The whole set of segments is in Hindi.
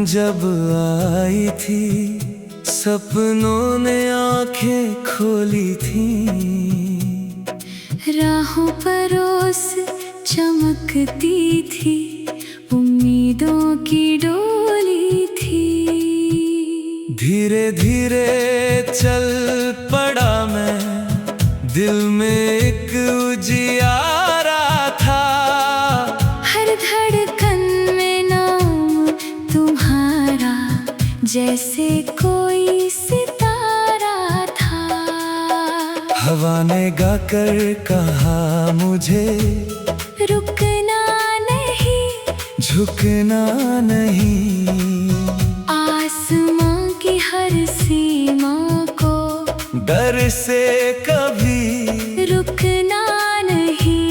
जब आई थी सपनों ने आंखें खोली थी। राहों पर ओस चमकती थी, उम्मीदों की डोली थी। धीरे धीरे चल पड़ा मैं, दिल में एक उजियारा था। हर धड़कन में नाम तुम्हारा, जैसे कोई सितारा था। हवा ने गाकर कहा मुझे, रुकना नहीं, झुकना नहीं। आसमां की हर सीमा को डर से कभी रुकना नहीं।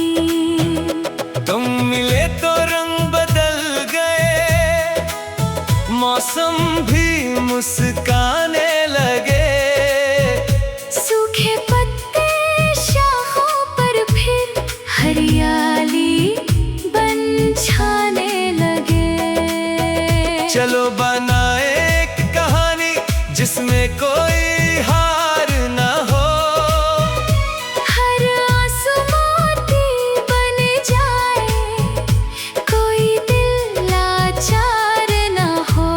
तुम मिले तो रंग बदल गए, मौसम भी मुस्काने लगे। सूखे पत्ते शाखों पर फिर हरियाली बन छाने लगे। चलो बनाए एक कहानी जिसमें कोई हार ना हो। हर आंसू मोती बन जाए, कोई दिल लाचार ना हो।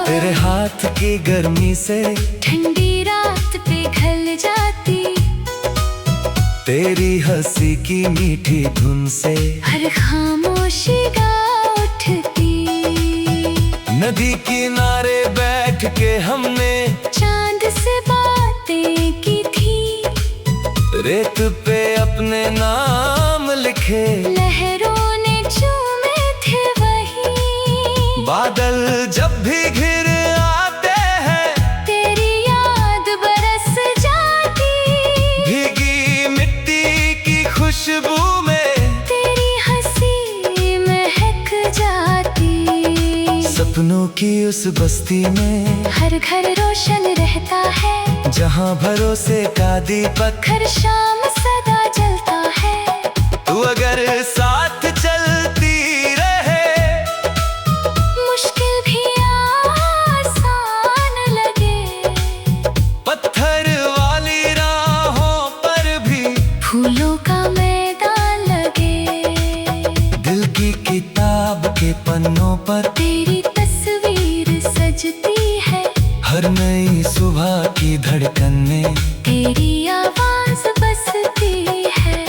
तेरे हाथ की गर्मी से ठंडी रात पिघल जाती, तेरी हंसी की मीठी धुन से हर खामोशी गा उठती। नदी किनारे बैठ के हमने चांद से बातें की थी, रेत पे अपने नाम लिखे। लहरों ने चूमे थे वही। बादल जब भी घिर आते हैं, तेरी याद बरस जाती। भीगी मिट्टी की खुशबू में तेरी हंसी महक जाती। सपनों की उस बस्ती में हर घर रोशन रहता है, जहाँ भरोसे का दीपक हर शाम सदा जलता है। तू अगर साथ चलती रहे, मुश्किल भी आसान लगे। पत्थर वाली राहों पर भी फूलों का मैदान लगे। दिल की किताब के पन्नों पर तेरी तस्वीर सजती है, हर नई सुबह की धड़कन में तेरी आवाज बसती है।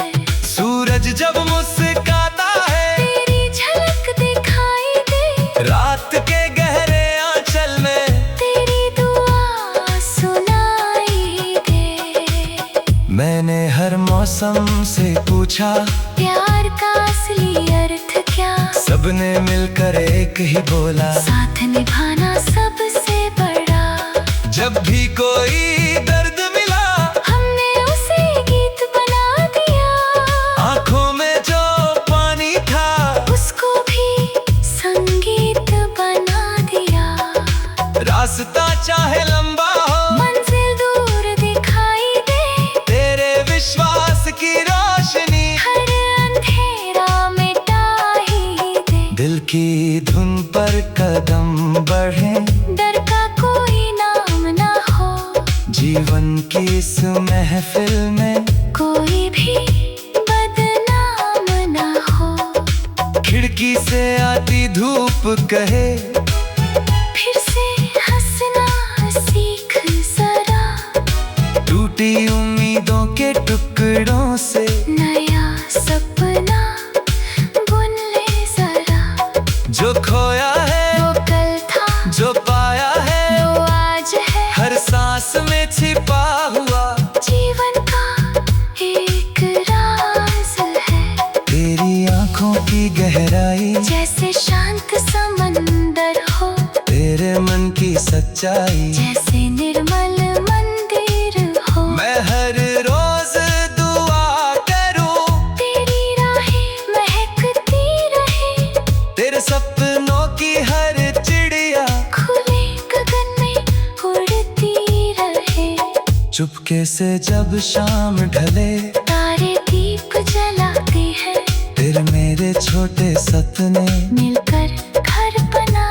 सूरज जब मुस्काता है, तेरी झलक दिखाई दे। रात के गहरे आंचल में तेरी दुआ सुनाई दे। मैंने हर मौसम से पूछा, प्यार का असली अर्थ क्या? सबने मिलकर एक ही बोला, साथ निभाना सबसे बड़ा। जब भी कोई दर्द मिला, हमने उसे गीत बना दिया। आंखों में जो पानी था, उसको भी संगीत बना दिया। रास्ता चाहे लंबा हो, मंजिल दूर दिखाई दे। तेरे विश्वास की रोशनी हर अंधेरा मिटा ही दे। दिल की धुन पर कदम बढ़े, डर का कोई नाम ना हो। जीवन की इस महफिल में कोई भी बदनाम ना हो। खिड़की से आती धूप कहे, फिर से हंसना सीख जरा। टूटी उम्मीदों के टुकड़ों से नया सपना बुन ले जरा। जो खोया है, वो कल था, जो पाया है, वो आज है। हर सांस में छिपा हुआ जीवन का एक राज है। तेरी आंखों की गहराई जैसे शांत समंदर हो, तेरे मन की सच्चाई जैसे निर्मल मंदिर हो। मैं हर रोज दुआ करूं, तेरी राहें महकती रहे। तेरे सपनों की हर चिड़िया खुले गगन में उड़ती रहे। चुपके से जब शाम ढले, तारे दीप जलाते हैं। फिर मेरे छोटे सपने मिलकर घर बना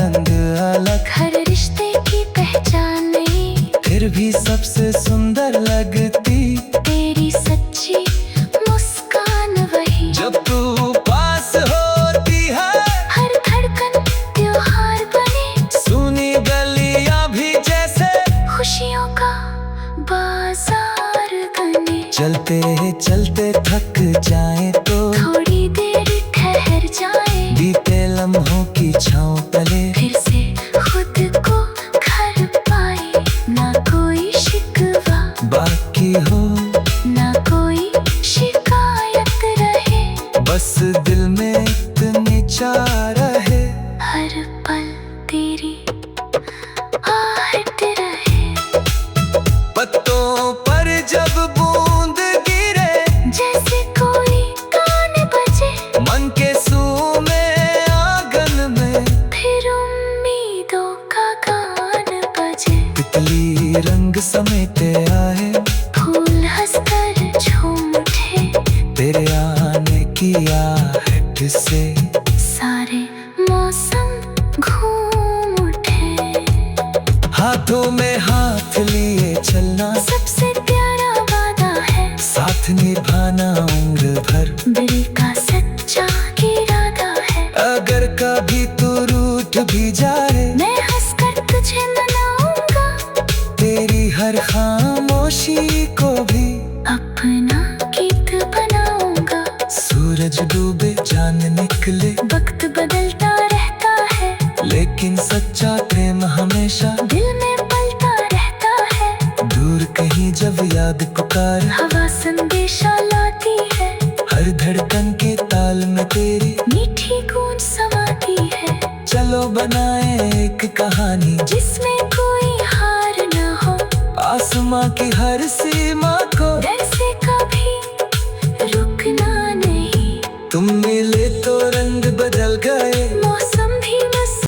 रंग अलग, हर रिश्ते की पहचान नई, फिर भी सबसे सुंदर लगती तेरी सच्ची मुस्कान वही। जब तू पास होती है, हर धड़कन त्योहार बने, सुनी गलियां भी जैसे खुशियों का बाजार बने। चलते चलते थक जाए तो थोड़ी देर ठहर जाए, बीते लम्हों की छाँव तले फिर से खुद को घर पाए। ना कोई शिकवा बाकी हो, ना कोई शिकायत रहे, बस दिल में इतनी चाह रहे, हर पल तेरी आहट रहे। पत्तों पर जब बूंद गिरे, जैसे कोई गान बजे, मन के सूमे आंगन में फिर उम्मीदों का गान बजे। तितली रंग समेटे आए, फूल हंसकर झूम उठे, तेरे आने की आहट से सारे मौसम घूम उठे। हाथों में हाथ लिए चलना सबसे प्यारा वादा है, साथ निभाना उम्र भर दिल का सच्चा इरादा है। अगर कभी तू रूठ भी जाए, मैं हंसकर तुझे मनाऊंगा, तेरी हर खामोशी को भी अपना गीत बनाऊंगा। सूरज डूबे चांद निकले, वक्त बदलता रहता है, लेकिन सच्चा प्रेम हमेशा दिल में पलता रहता है। दूर कहीं जब याद पुकारे, हवा संदेशा लाती है, हर धड़कन के ताल में तेरी मीठी गूंज समाती है। चलो बनाए एक कहानी, जिसमें कोई हार न हो, आसमां की हर सीमा को डर से कभी रुकना नहीं। तुम मिले तो रंग बदल गए, मौसम भी मस्त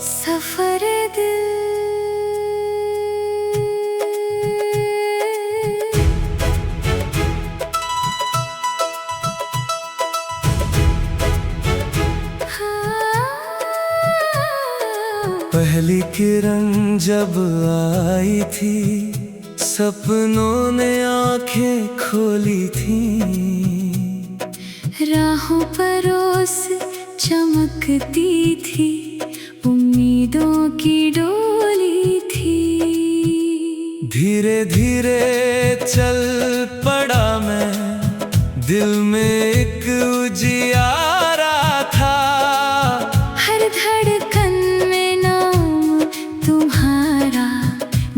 सफर दिल। पहली किरण जब आई थी, सपनों ने आंखें खोली थी, राहों पर ओस चमकती थी, उम्मीदों की डोली थी। धीरे धीरे चल पड़ा मैं, दिल में एक उजियारा था, हर धड़कन में नाम तुम्हारा,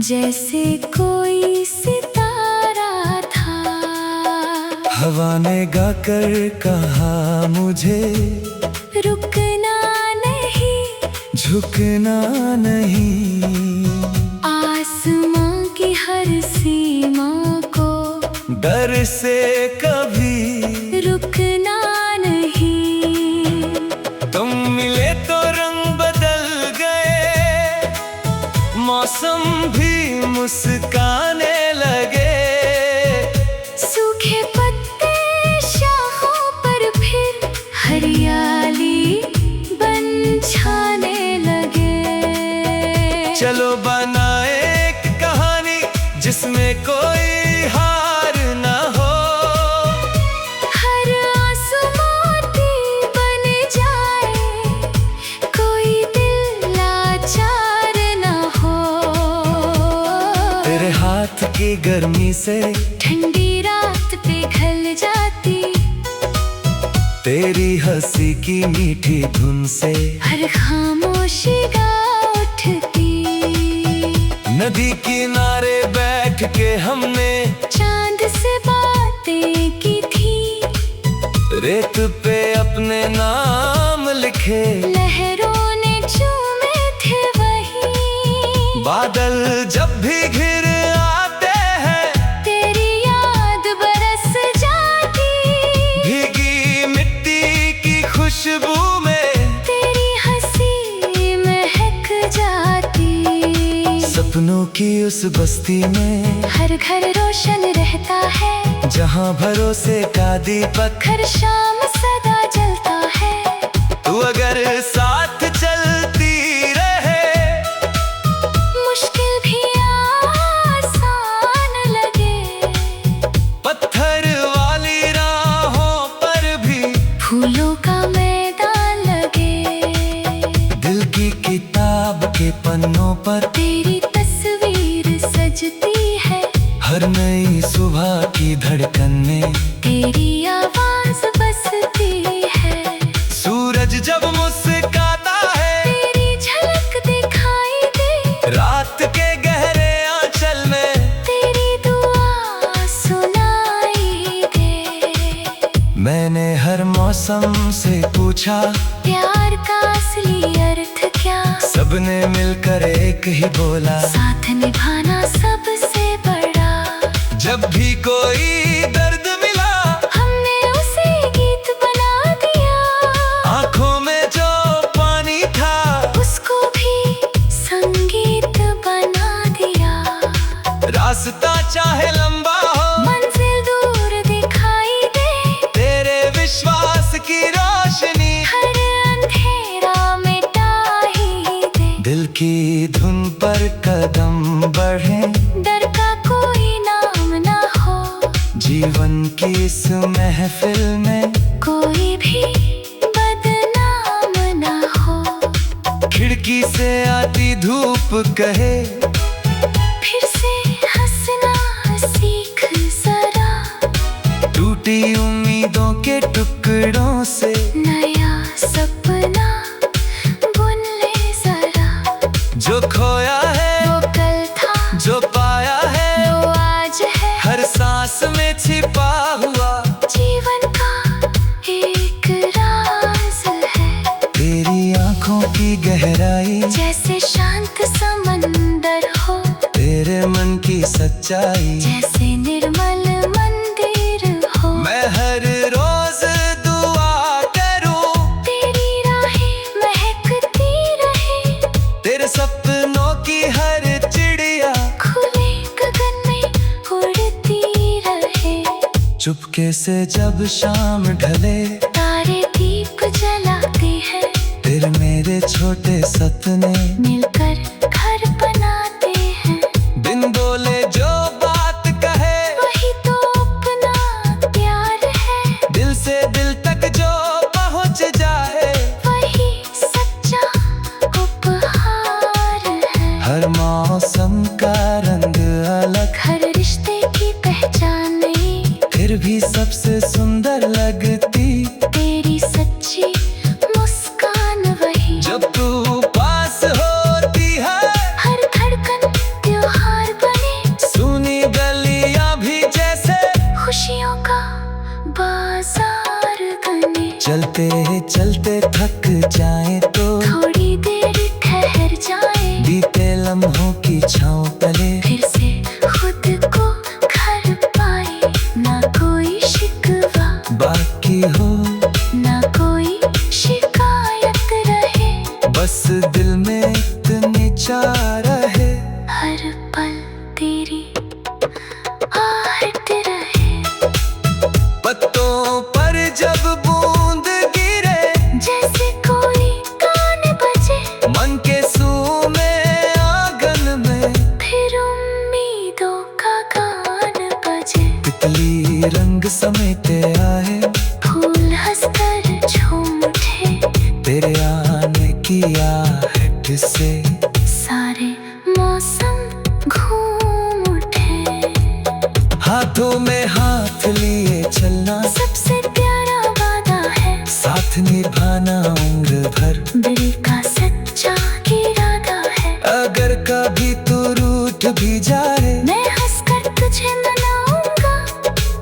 जैसे कोई सितारा था। हवा ने गाकर कहा मुझे, रुकना नहीं, झुकना नहीं, आसमां की हर सीमा को डर से कभी रुकना नहीं। तुम मिले तो रंग बदल गए, मौसम भी मुस्काने लगे, सूखे पत्ते शाखों पर फिर हरियाली बन छाने लगे। चलो बनाए एक कहानी, जिसमें कोई हार ना हो, हर आंसू मोती बन जाए, कोई दिल लाचार ना हो। तेरे हाथ की गर्मी से ठंडी रात पिघल जाती, तेरी हंसी की मीठी धुन से हर खामोशी गा उठती। नदी किनारे बैठ के हमने चांद से बातें की थी, रेत पे अपने नाम लिखे, लहरों ने चूमे थे वही। बादल जब भी घिर आते हैं, तेरी याद बरस जाती, भीगी मिट्टी की खुशबू में तेरी हंसी महक जाती। सपनों की उस बस्ती में हर घर रोशन रहता है, जहाँ भरोसे का दीपक हर शाम सदा जलता है। तू अगर साथ चलती रहे, मुश्किल भी आसान लगे, पत्थर वाली राहों पर भी फूलों का मैदान लगे। दिल की किताब के पन्नों पर तेरी तस्वीर सजती है, हर नई सुबह की धड़कन में तेरी आवाज बसती है। सूरज जब मुस्काता है, तेरी झलक दिखाई दे, रात के गहरे आंचल में तेरी दुआ सुनाई दे। मैंने हर मौसम से पूछा, प्यार का असली अर्थ क्या? सबने मिलकर एक ही बोला, साथ निभाना सबसे बड़ा। जब भी कोई दर्द मिला, हमने उसे गीत बना दिया। आंखों में जो पानी था, उसको भी संगीत बना दिया। रास्ता चाहे लंबा हो, मंजिल दूर दिखाई दे, तेरे विश्वास की रोशनी हर अंधेरा मिटा ही दे। दिल की धुन पर कदम बढ़े, डर का कोई नाम ना हो, जीवन की इस महफिल में कोई भी बदनाम ना हो। खिड़की से आती धूप कहे, फिर से हंसना सीख जरा, टूटी उम्मीदों के टुकड़ों से नया सपना बुन ले जरा। जो खोया है, वो कल था, जो पाया है, वो आज है, हर सांस में छिपा हुआ जीवन का एक राज है। तेरी आंखों की गहराई, जैसे शांत समंदर हो, तेरे मन की सच्चाई, जैसे निर्मल मंदिर हो। मैं हर रोज दुआ करूं, तेरी राहें महकती रहे, तेरे सपनों की हर चिड़िया खुले गगन में उड़ती रहे। चुपके से जब शाम ढले, तारे दीप जलाते हैं, फिर मेरे छोटे सपने मिलकर घर बनाते हैं। बिन बोले जो बात कहे, वही तो अपना प्यार है, दिल से दिल तक जो पहुंच जाए, वही सच्चा उपहार है। हर मौसम का रंग अलग, हर रिश्ते की पहचान नई, फिर भी सबसे सुंदर लगती तेरी सच्ची मुस्कान वही। जब तू पास होती है, हर धड़कन त्योहार बने, सुनी गलियां भी जैसे खुशियों का बाजार बने। चलते चलते थक जाए तो थोड़ी देर ठहर जाए, बीते लम्हों की छांव तले फिर से खुद को घर पाए। ना कोई शिकवा, बाकी हो, ना कोई शिकायत रहे, बस दिल में इतनी चाह रहे, हर पल तेरी आहट रहे। पत्तों पर जब बूंद गिरे, जैसे कोई गान बजे, मन के सूमे आंगन में फिर उम्मीदों का गान बजे। तितली रंग समेटे आए, फूल हंसकर झूम उठे, तेरे आने की आहट से सारे मौसम घूम उठे। हाथों में हाथ लिए चलना, सबसे प्यारा वादा है, साथ निभाना उम्र भर, दिल का सच्चा इरादा है। अगर कभी तू रूठ भी जाए, मैं हंसकर तुझे मनाऊंगा,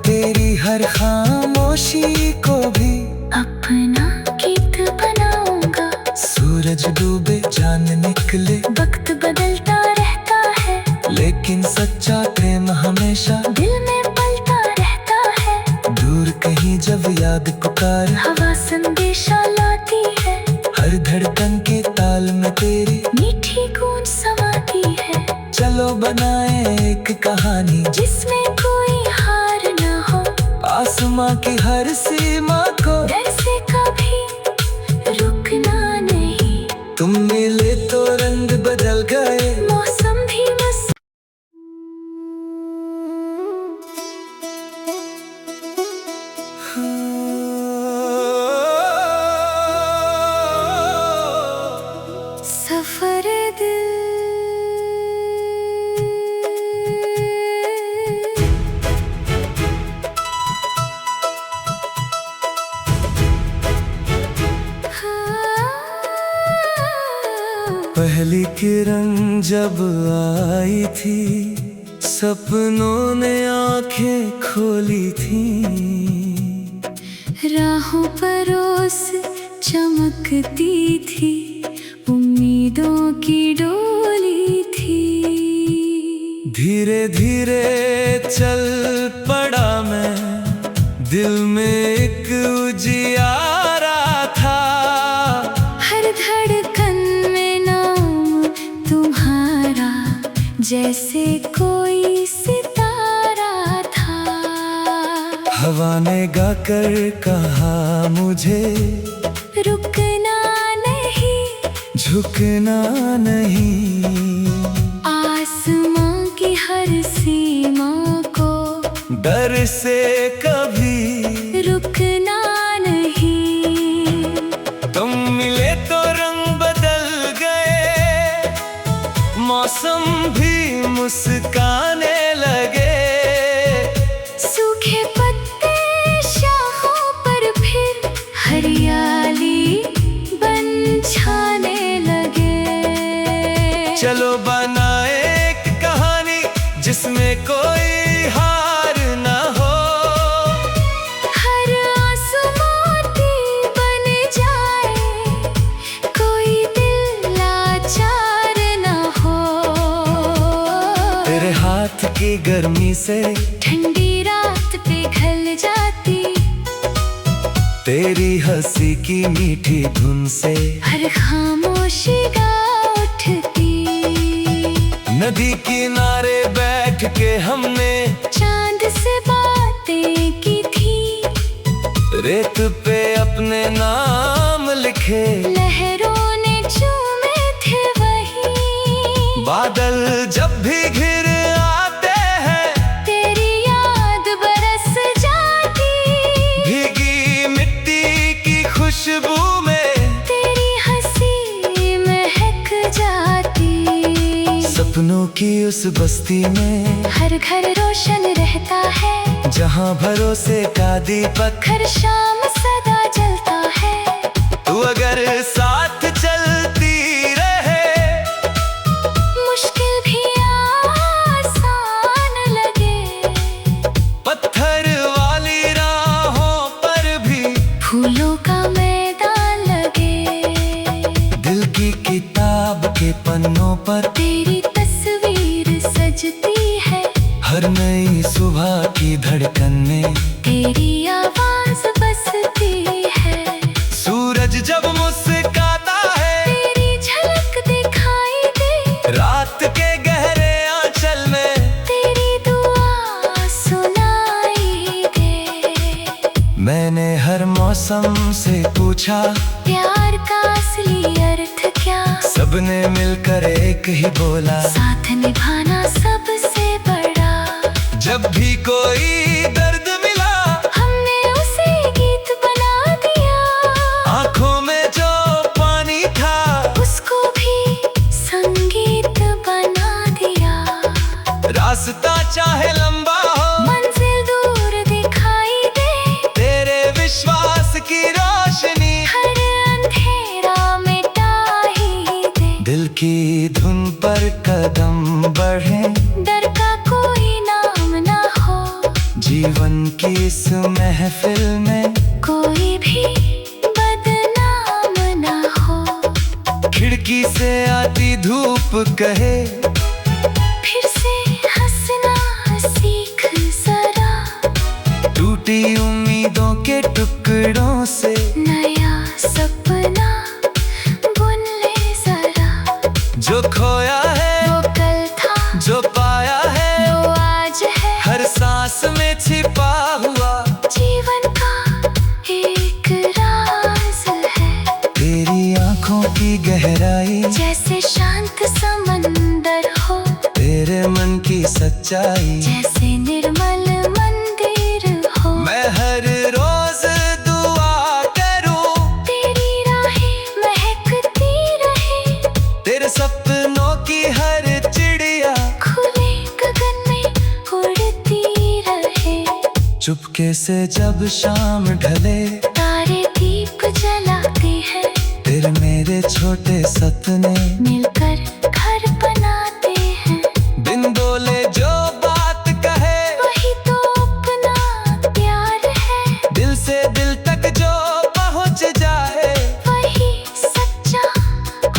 तेरी हर खामोशी को भी अपना गीत बनाऊंगा। सूरज डूबे चांद निकले, वक्त बदलता रहता है, लेकिन सच्चा प्रेम हमेशा दिल में पलता रहता है। दूर कहीं जब याद पुकार, हवा संदेशा लाती है, हर धड़कन के ताल में तेरी मीठी गूंज समाती है। चलो बनाए एक कहानी जिसमें कोई हार न हो, आसमां की हर सीमा को डर से कभी रुकना नहीं। तुम मिले तो रंग बदल गए, मौसम भी सफर दिल। पहली किरण जब आई थी, सपनों ने आंखें खोली थी। राहों पर रोज चमकती थी, उम्मीदों की डोली थी। धीरे धीरे चल पड़ा मैं, दिल में एक उजियारा था। हर धड़कन में नाम तुम्हारा, जैसे कोई सितारा था। हवा ने गाकर कहा मुझे, रुकना नहीं, झुकना नहीं। आसमां की हर सीमा को डर से कभी रुकना नहीं। तुम मिले तो रंग बदल गए, मौसम भी मुस्काने लगे। सूखे पत्ते शाखों पर फिर हरियाली बन छाने लगे। चलो बनाए एक कहानी जिसमें कोई हार न हो। हर आंसू मोती बन जाए, कोई दिल लाचार न हो। तेरे हाथ की गर्मी से ठंडी रात पिघल जाती, तेरी हंसी की मीठी धुन से हर खामोशी गा उठती। नदी किनारे बैठ के हमने चांद से बातें की थी, रेत पे अपने नाम लिखे। लहरों ने चूमे थे वही। बादल जब भी घिर आते हैं, तेरी याद बरस जाती। भीगी मिट्टी की खुशबू में तेरी हंसी महक जाती। सपनों की उस बस्ती में हर घर रोशन रहता है, जहाँ भरोसे का दीपक हर शाम सदा जलता है। तू अगर साथ चलती रहे, मुश्किल भी आसान लगे। पत्थर वाली राहों पर भी फूलों का मैदान लगे। दिल की किताब के पन्नों पर तेरी तस्वीर सजती है, हर नई सुबह की धड़कन में तेरी आवाज बसती है। सूरज जब मुस्काता है, तेरी झलक दिखाई दे। रात के गहरे आंचल में तेरी दुआ सुनाई दे। मैंने हर मौसम से पूछा, प्यार का असली अर्थ क्या? सबने मिलकर एक ही बोला, साथ निभाना सबसे बड़ा। जब भी कोई दर्द मिला, हमने उसे गीत बना दिया। आंखों में जो पानी था, उसको भी संगीत बना दिया। रास्ता चाहे लंबा हो, मंजिल दूर दिखाई दे। तेरे विश्वास की रोशनी हर अंधेरा मिटा ही दे। दिल की धुन पर कदम बढ़े, डर का कोई नाम ना हो। जीवन की इस महफिल में कोई भी बदनाम ना हो। खिड़की से आती धूप कहे, फिर से हंसना सीख जरा। टूटी उम्मीदों के टुकड़ों से नया सपना बुन ले जरा। जो खोया है वो कल था, जो सच्चाई, जैसे निर्मल मंदिर हो। मैं हर रोज दुआ करूं, तेरी राहें महकती रहे, तेरे सपनों की हर चिड़िया खुले गगन में उड़ती रहे। चुपके से जब शाम ढले, तारे दीप जलाते हैं, फिर मेरे छोटे सपने मिलकर घर बनाते हैं। बिन बोले जो बात कहे, वही तो अपना प्यार है, दिल से दिल तक जो पहुंच जाए, वही सच्चा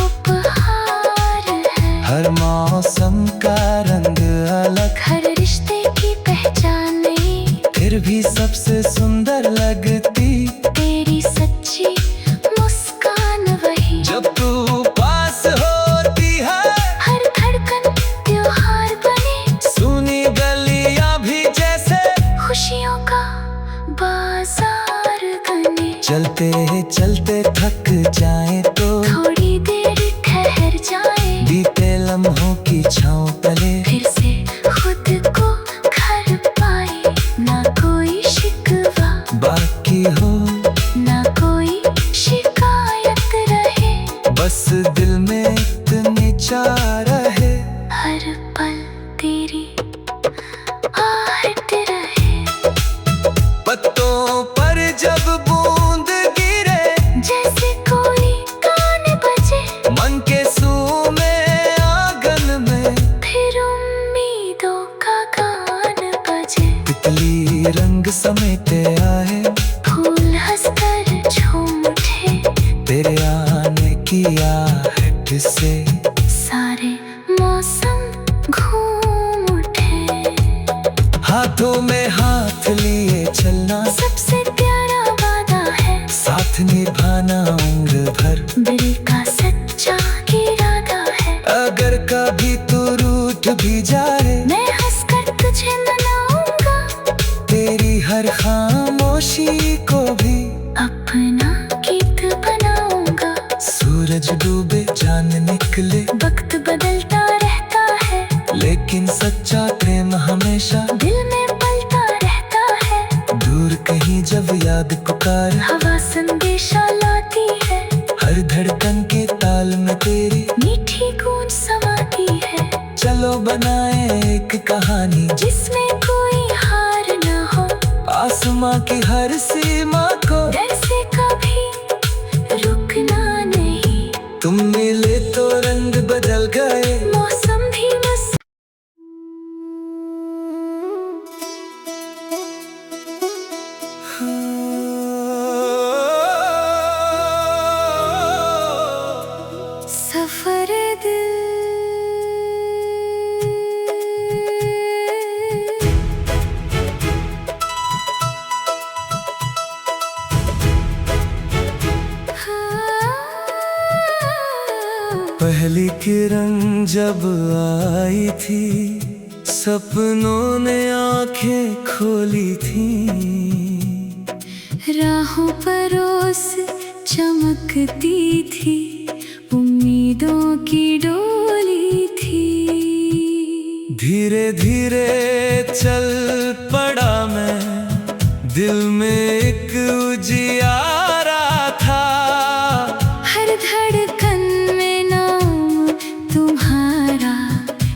उपहार है। हर मौसम का रंग अलग, हर रिश्ते की पहचान नई, फिर भी सबसे सुंदर लगती तेरी सच्ची मुस्कान वही। जब तू पास होती है, हर धड़कन त्योहार बने, सुनी गलियां भी जैसे खुशियों का बाजार गने। चलते चलते थक जाए तो थोड़ी देर ठहर जाए, बीते लम्हों की छाँव तले, फिर से खुद को घर पाए। ना कोई शिकवा बाकी हो ना कोई शिकायत रहे, बस दिल में इतनी चाह रहे, हर पल तेरी आहट रहे। पत्तों पर जब बूंद गिरे, जैसे कोई गाने बजे, मन के सूमे आंगन में फिर उम्मीदों का गान बजे। तितली रंग समेटे आए, फूल हंसकर झूम उठे, तेरे आने की आहट से सारे मौसम घूम उठे। हाथों में हाथ लिए चलना, सबसे प्यारा वादा है, साथ निभाना उम्र भर, दिल का सच्चा इरादा है। अगर कभी तू रूठ भी जाए, मैं हंसकर तुझे मनाऊंगा, तेरी हर खामोशी को भी अपना गीत बनाऊंगा। सूरज डूबे चांद निकले, वक्त बदलता रहता है, लेकिन सच्चा प्रेम हमेशा दिल में पलता रहता है। दूर कहीं जब याद पुकार, हवा संदेशा लाती है, हर धड़कन के ताल में तेरी मीठी गूंज समाती है। चलो बनाए एक कहानी, जिसमें कोई हार न हो, आसमां की हर सीमा को डर से कभी रुकना नहीं। तुम मिले तो रंग बदल गए, मौसम भी सफर दिल। पहली किरण जब आई थी, सपनों ने आंखें खोली थी, राहों पर ओस चमकती थी, उम्मीदों की डोली थी। धीरे धीरे चल पड़ा मैं, दिल में एक उजियारा था, हर धड़कन में नाम तुम्हारा,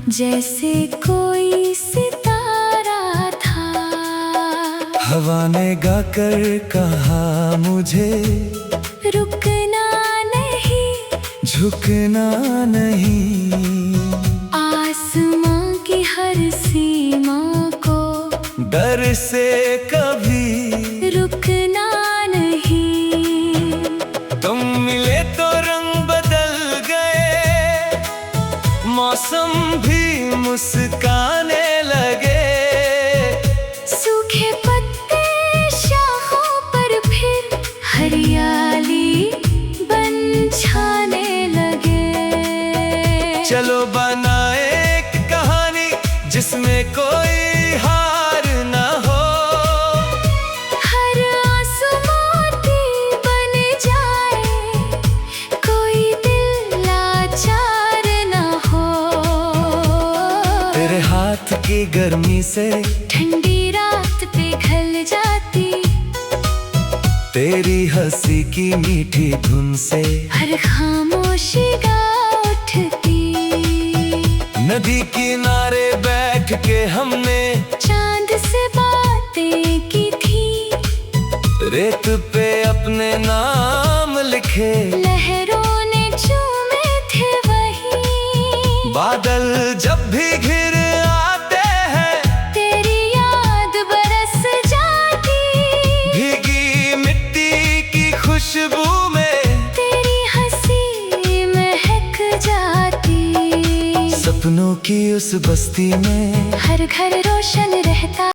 जैसे कोई सितारा था। हवा ने गाकर कहा मुझे, रुकना नहीं झुकना नहीं, आसमां की हर सीमा को डर से कभी रुकना नहीं। तुम मिले तो रंग बदल गए, मौसम भी मुस्काने लगे, सूखे पत्ते शाखों पर फिर हरियाली बन छाने लगे। चलो बनाए एक कहानी, जिसमें कोई हार ना हो, से ठंडी रात पे घल जाती, तेरी हंसी की मीठी धुन से हर खामोशी गा उठती। नदी किनारे बैठ के हमने चांद से बातें की थी, रेत पे अपने नाम लिखे, लहरों ने चूमे थे वही। बादल जब भी घिर आते हैं, तेरी याद बरस जाती, भीगी मिट्टी की खुशबू में तेरी हंसी महक जाती। सपनों की उस बस्ती में हर घर रोशन रहता।